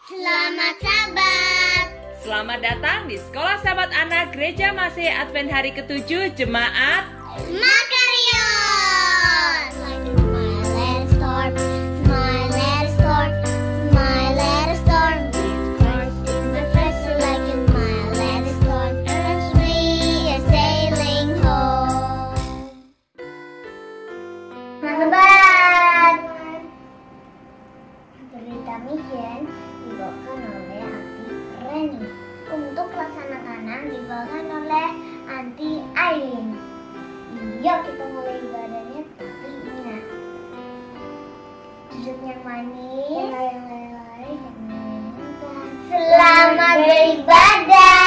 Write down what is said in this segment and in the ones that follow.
Selamat sahabat. Selamat datang di Sekolah Sahabat Anak Gereja Masih Advent hari ke-7 Jemaat Makarios. My little storm, my little storm, my little storm. Christ in my vessel like in my little storm. And we are sailing home. Sahabat, berita mission dibawakan oleh Aunty Reni. Untuk kelas anak-anak dibawakan oleh Aunty Aileen. Yuk kita mulai ibadahnya, tapi ingat duduk yang manis, yang lari-lari, selamat beribadah.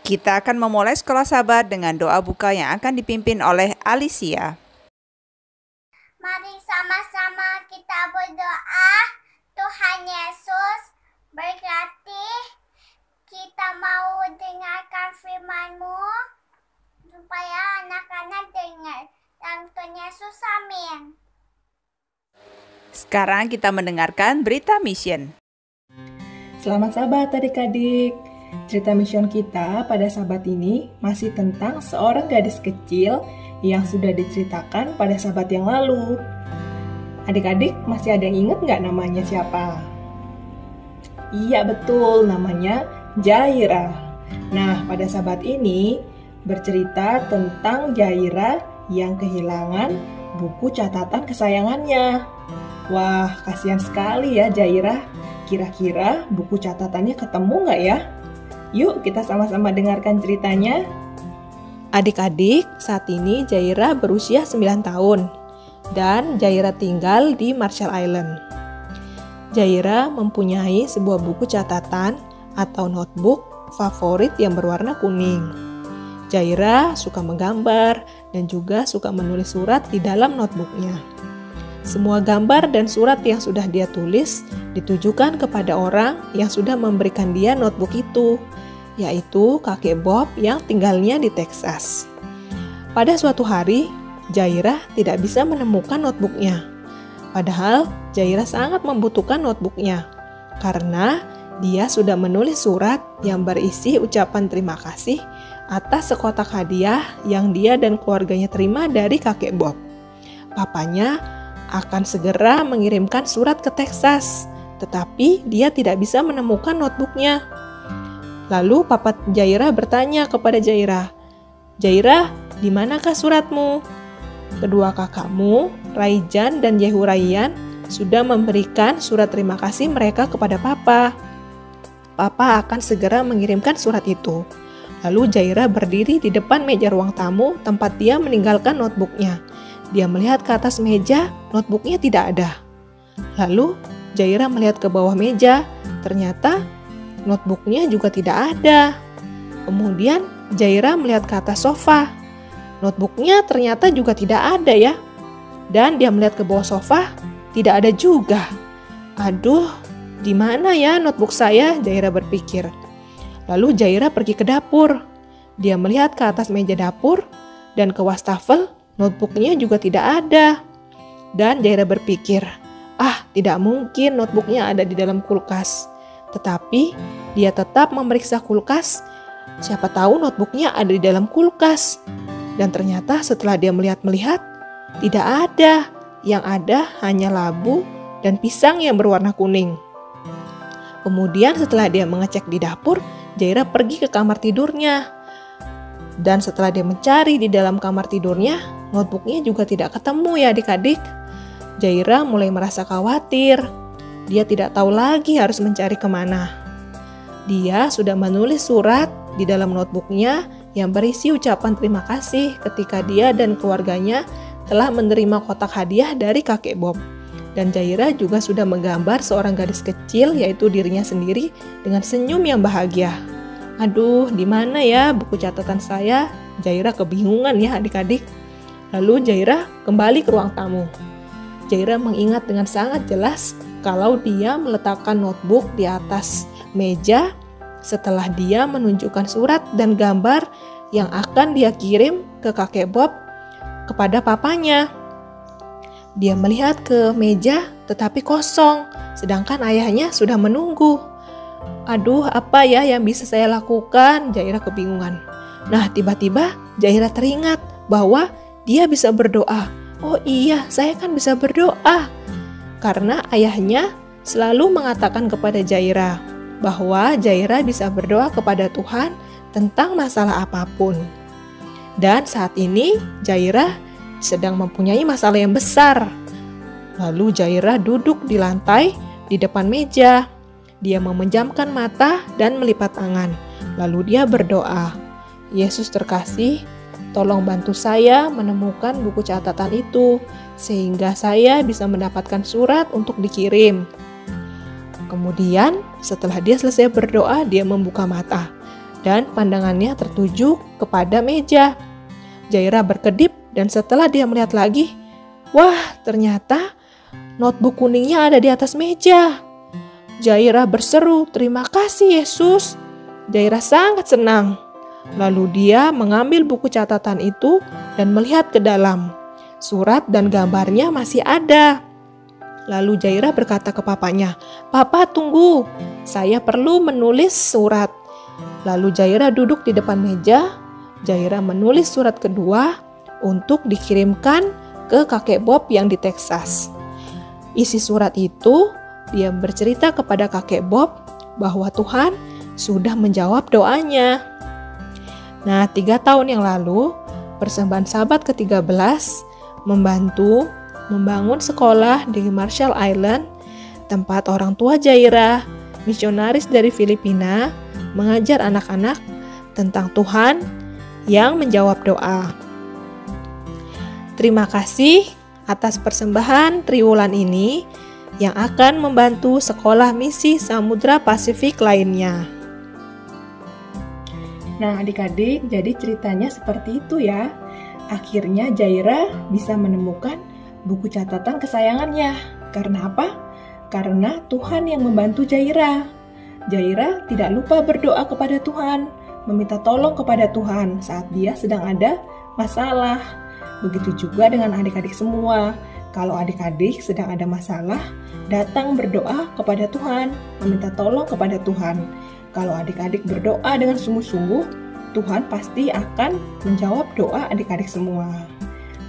Kita akan memulai Sekolah Sahabat dengan doa buka yang akan dipimpin oleh Alicia. Mari sama-sama kita berdoa. Tuhan Yesus berkati. Kita mau dengarkan firman-Mu supaya anak-anak dengar. Dalam Tuhan Yesus, amin. Sekarang kita mendengarkan berita mission. Selamat sahabat adik-adik. Cerita mission kita pada sahabat ini masih tentang seorang gadis kecil yang sudah diceritakan pada sahabat yang lalu. Adik-adik masih ada yang ingat nggak namanya siapa? Iya betul, namanya Jairah. Nah, pada sahabat ini bercerita tentang Jairah yang kehilangan buku catatan kesayangannya. Wah, kasihan sekali ya Jairah. Kira-kira buku catatannya ketemu nggak ya? Yuk kita sama-sama dengarkan ceritanya. Adik-adik, saat ini Jairah berusia 9 tahun dan Jairah tinggal di Marshall Island. Jairah mempunyai sebuah buku catatan atau notebook favorit yang berwarna kuning. Jairah suka menggambar dan juga suka menulis surat di dalam notebooknya. Semua gambar dan surat yang sudah dia tulis ditujukan kepada orang yang sudah memberikan dia notebook itu, yaitu kakek Bob yang tinggalnya di Texas. Pada suatu hari, Jairah tidak bisa menemukan notebooknya. Padahal Jairah sangat membutuhkan notebooknya karena dia sudah menulis surat yang berisi ucapan terima kasih atas sekotak hadiah yang dia dan keluarganya terima dari kakek Bob. Papanya akan segera mengirimkan surat ke Texas, tetapi dia tidak bisa menemukan notebooknya. Lalu papa Jairah bertanya kepada Jairah, "Jairah, di manakah suratmu?" Kedua kakakmu, Raijan dan Yehuraian, sudah memberikan surat terima kasih mereka kepada papa. Papa akan segera mengirimkan surat itu. Lalu Jairah berdiri di depan meja ruang tamu tempat dia meninggalkan notebooknya. Dia melihat ke atas meja, notebooknya tidak ada. Lalu Jairah melihat ke bawah meja, ternyata notebooknya juga tidak ada. Kemudian Jairah melihat ke atas sofa. Notebooknya ternyata juga tidak ada ya. Dan dia melihat ke bawah sofa, tidak ada juga. Aduh, di mana ya notebook saya? Jairah berpikir. Lalu Jairah pergi ke dapur. Dia melihat ke atas meja dapur dan ke wastafel, notebooknya juga tidak ada. Dan Jairah berpikir, tidak mungkin notebooknya ada di dalam kulkas. Tetapi dia tetap memeriksa kulkas. Siapa tahu notebooknya ada di dalam kulkas. Dan ternyata setelah dia melihat-melihat, tidak ada. Yang ada hanya labu dan pisang yang berwarna kuning. Kemudian setelah dia mengecek di dapur, Jairah pergi ke kamar tidurnya. Dan setelah dia mencari di dalam kamar tidurnya, notebooknya juga tidak ketemu ya adik-adik. Jairah mulai merasa khawatir. Dia tidak tahu lagi harus mencari kemana. Dia sudah menulis surat di dalam notebooknya yang berisi ucapan terima kasih ketika dia dan keluarganya telah menerima kotak hadiah dari kakek Bob. Dan Jairah juga sudah menggambar seorang gadis kecil, yaitu dirinya sendiri, dengan senyum yang bahagia. Aduh, di mana ya buku catatan saya? Jairah kebingungan ya adik-adik. Lalu Jairah kembali ke ruang tamu. Jairah mengingat dengan sangat jelas kalau dia meletakkan notebook di atas meja setelah dia menunjukkan surat dan gambar yang akan dia kirim ke kakek Bob kepada papanya. Dia melihat ke meja tetapi kosong, sedangkan ayahnya sudah menunggu. Aduh, apa ya yang bisa saya lakukan? Jairah kebingungan. Nah, tiba-tiba Jairah teringat bahwa dia bisa berdoa. Oh iya, saya kan bisa berdoa. Karena ayahnya selalu mengatakan kepada Jairah bahwa Jairah bisa berdoa kepada Tuhan tentang masalah apapun. Dan saat ini Jairah sedang mempunyai masalah yang besar. Lalu Jairah duduk di lantai di depan meja. Dia memejamkan mata dan melipat tangan. Lalu dia berdoa, Yesus terkasih, tolong bantu saya menemukan buku catatan itu, sehingga saya bisa mendapatkan surat untuk dikirim. Kemudian setelah dia selesai berdoa, dia membuka mata dan pandangannya tertuju kepada meja. Jairah berkedip dan setelah dia melihat lagi, wah ternyata notebook kuningnya ada di atas meja. Jairah berseru, terima kasih Yesus. Jairah sangat senang. Lalu dia mengambil buku catatan itu dan melihat ke dalam. Surat dan gambarnya masih ada. Lalu Jairah berkata ke papanya, Papa tunggu, saya perlu menulis surat. Lalu Jairah duduk di depan meja. Jairah menulis surat kedua untuk dikirimkan ke kakek Bob yang di Texas. Isi surat itu, dia bercerita kepada kakek Bob bahwa Tuhan sudah menjawab doanya. Nah, 3 tahun yang lalu, persembahan Sabat ke-13 membantu membangun sekolah di Marshall Island, tempat orang tua Jairah, misionaris dari Filipina, mengajar anak-anak tentang Tuhan yang menjawab doa. Terima kasih atas persembahan triwulan ini yang akan membantu sekolah misi Samudra Pasifik lainnya. Nah adik-adik, jadi ceritanya seperti itu ya. Akhirnya Jairah bisa menemukan buku catatan kesayangannya. Karena apa? Karena Tuhan yang membantu Jairah. Jairah tidak lupa berdoa kepada Tuhan, meminta tolong kepada Tuhan saat dia sedang ada masalah. Begitu juga dengan adik-adik semua. Kalau adik-adik sedang ada masalah, datang berdoa kepada Tuhan, meminta tolong kepada Tuhan. Kalau adik-adik berdoa dengan sungguh-sungguh, Tuhan pasti akan menjawab doa adik-adik semua.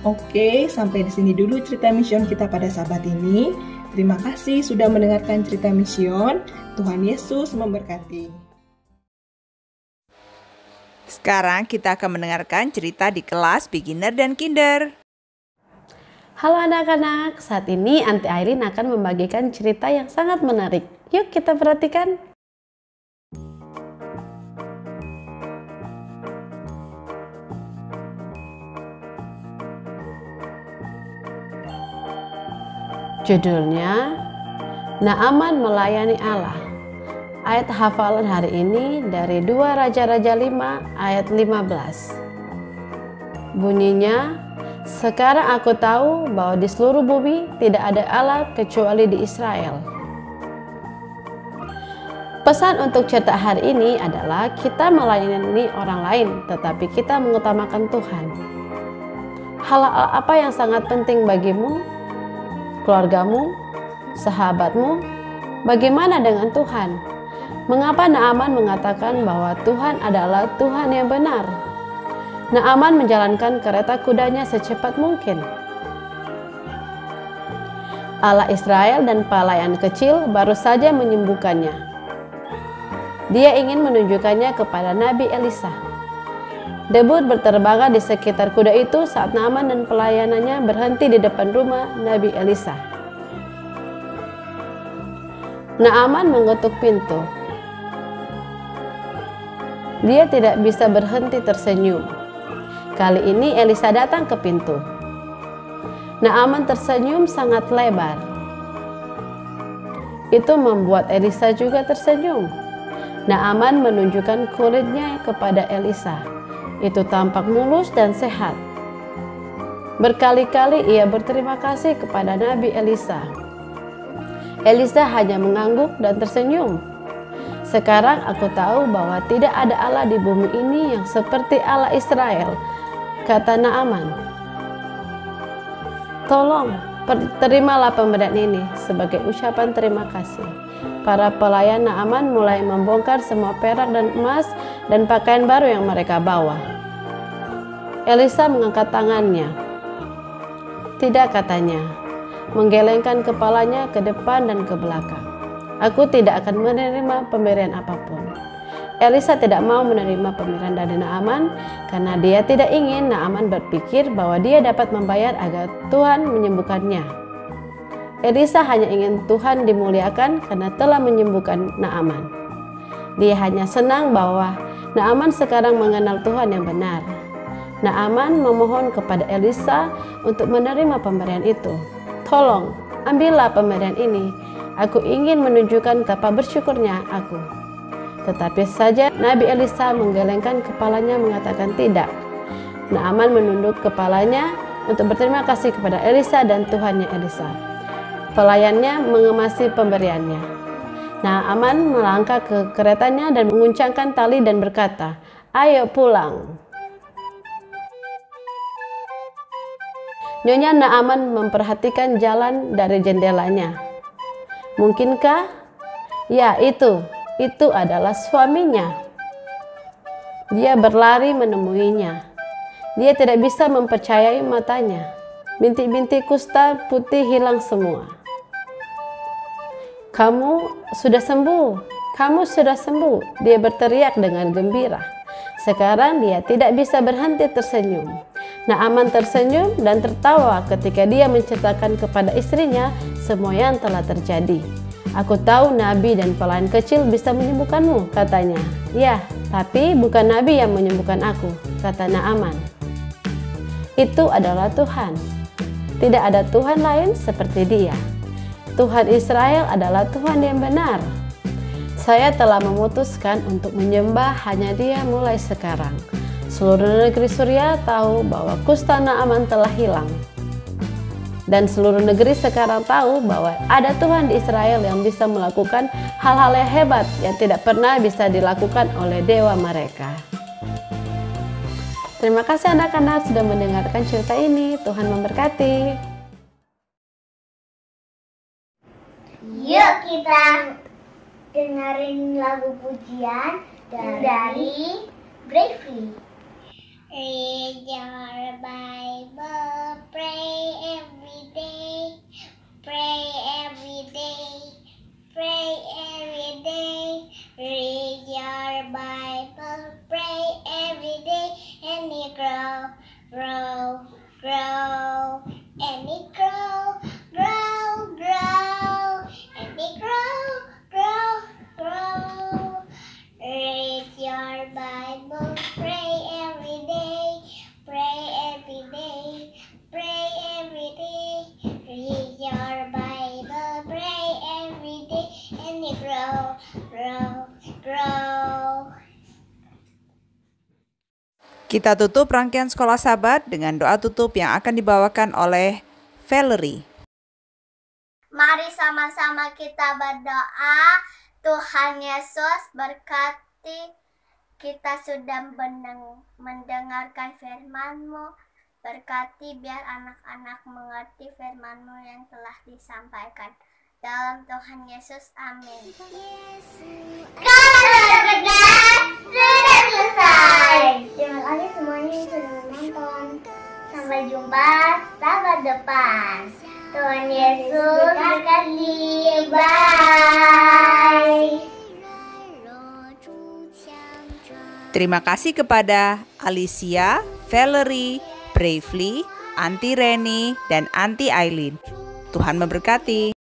Oke, sampai di sini dulu cerita mision kita pada Sabat ini. Terima kasih sudah mendengarkan cerita mision. Tuhan Yesus memberkati. Sekarang kita akan mendengarkan cerita di kelas beginner dan kinder. Halo anak-anak, saat ini Aunty Aileen akan membagikan cerita yang sangat menarik. Yuk kita perhatikan. Judulnya, Naaman Melayani Allah. Ayat hafalan hari ini dari 2 Raja-Raja 5 ayat 15. Bunyinya, sekarang aku tahu bahwa di seluruh bumi tidak ada Allah kecuali di Israel. Pesan untuk cetak hari ini adalah kita melayani orang lain, tetapi kita mengutamakan Tuhan. Hal apa yang sangat penting bagimu, keluargamu, sahabatmu? Bagaimana dengan Tuhan? Mengapa Naaman mengatakan bahwa Tuhan adalah Tuhan yang benar? Naaman menjalankan kereta kudanya secepat mungkin. Allah Israel dan pelayan kecil baru saja menyembuhkannya. Dia ingin menunjukkannya kepada Nabi Elisa. Debu berterbangan di sekitar kuda itu saat Naaman dan pelayanannya berhenti di depan rumah Nabi Elisa. Naaman mengetuk pintu. Dia tidak bisa berhenti tersenyum. Kali ini Elisa datang ke pintu. Naaman tersenyum sangat lebar. Itu membuat Elisa juga tersenyum. Naaman menunjukkan kulitnya kepada Elisa. Itu tampak mulus dan sehat. Berkali-kali ia berterima kasih kepada Nabi Elisa. Elisa hanya mengangguk dan tersenyum. Sekarang aku tahu bahwa tidak ada Allah di bumi ini yang seperti Allah Israel, kata Naaman. Tolong, Terimalah pemberian ini sebagai ucapan terima kasih. Para pelayan Naaman mulai membongkar semua perak dan emas dan pakaian baru yang mereka bawa. Elisa mengangkat tangannya. Tidak, katanya, menggelengkan kepalanya ke depan dan ke belakang. Aku tidak akan menerima pemberian apapun. Elisa tidak mau menerima pemberian dari Naaman karena dia tidak ingin Naaman berpikir bahwa dia dapat membayar agar Tuhan menyembuhkannya. Elisa hanya ingin Tuhan dimuliakan karena telah menyembuhkan Naaman. Dia hanya senang bahwa Naaman sekarang mengenal Tuhan yang benar. Naaman memohon kepada Elisa untuk menerima pemberian itu. Tolong, ambillah pemberian ini. Aku ingin menunjukkan betapa bersyukurnya aku. Tetapi saja Nabi Elisa menggelengkan kepalanya mengatakan tidak. Naaman menunduk kepalanya untuk berterima kasih kepada Elisa dan Tuhannya Elisa. Pelayannya mengemasi pemberiannya. Naaman melangkah ke keretanya dan menguncangkan tali dan berkata, "Ayo pulang." Nyonya Naaman memperhatikan jalan dari jendelanya. Mungkinkah? Ya, itu adalah suaminya. Dia berlari menemuinya. Dia tidak bisa mempercayai matanya. Bintik-bintik kusta putih hilang semua. Kamu sudah sembuh, kamu sudah sembuh, dia berteriak dengan gembira. Sekarang dia tidak bisa berhenti tersenyum. Naaman tersenyum dan tertawa ketika dia menceritakan kepada istrinya semua yang telah terjadi. Aku tahu nabi dan pelayan kecil bisa menyembuhkanmu, katanya. Ya, tapi bukan nabi yang menyembuhkan aku, kata Naaman. Itu adalah Tuhan. Tidak ada Tuhan lain seperti dia. Tuhan Israel adalah Tuhan yang benar. Saya telah memutuskan untuk menyembah hanya Dia mulai sekarang. Seluruh negeri Suria tahu bahwa kusta Naaman telah hilang. Dan seluruh negeri sekarang tahu bahwa ada Tuhan di Israel yang bisa melakukan hal-hal yang hebat yang tidak pernah bisa dilakukan oleh dewa mereka. Terima kasih anak-anak sudah mendengarkan cerita ini. Tuhan memberkati. Yuk kita dengerin lagu pujian dari Bravely. Read your Bible, pray every day, pray every day, pray every day. Read your Bible, pray every day, and you grow, grow, grow, and you grow, grow, grow, and you grow, grow, grow. Read your Bible, pray every day, pray every day, pray every day. Read your Bible, pray every day, and you grow, grow, grow. Kita tutup rangkaian Sekolah Sabat dengan doa tutup yang akan dibawakan oleh Valerie. Mari sama-sama kita berdoa. Tuhan Yesus berkati kita sudah mendengarkan firman-Mu. Berkati biar anak-anak mengerti firman-Mu yang telah disampaikan. Dalam Tuhan Yesus, amin. Sekolah Cerdas sudah selesai. Terima kasih semuanya yang sudah menonton. Sampai jumpa sahabat depan. Tuhan Yesus berkati. Bye. Terima kasih kepada Alicia, Valerie, Bravely, Auntie Reni, dan Auntie Aileen. Tuhan memberkati.